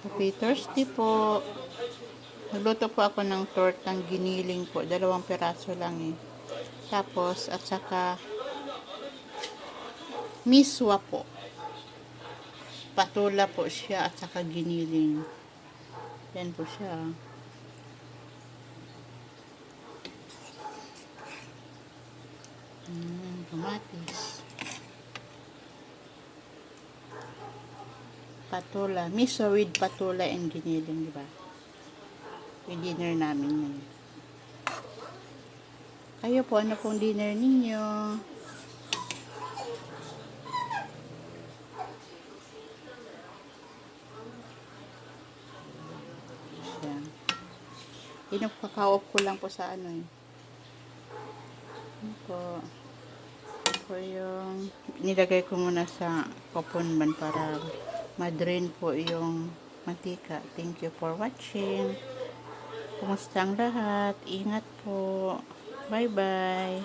Happy Thursday po. Nagluto po ako ng tortang giniling po. 2 piraso lang eh. Tapos, at saka miswa po. Patula po siya at saka giniling. Yan po siya. Kamatis. Patula. Miswa with patula and giniling, diba? Yung dinner namin yun. Kayo po, ano pong dinner ninyo? Yan. Inapakakaop ko lang po sa ano eh. Ano po. Po yung nilagay ko muna sa koponban para ma-drain po yung mantika. Thank you for watching. Kumusta ang lahat? Ingat po. Bye-bye.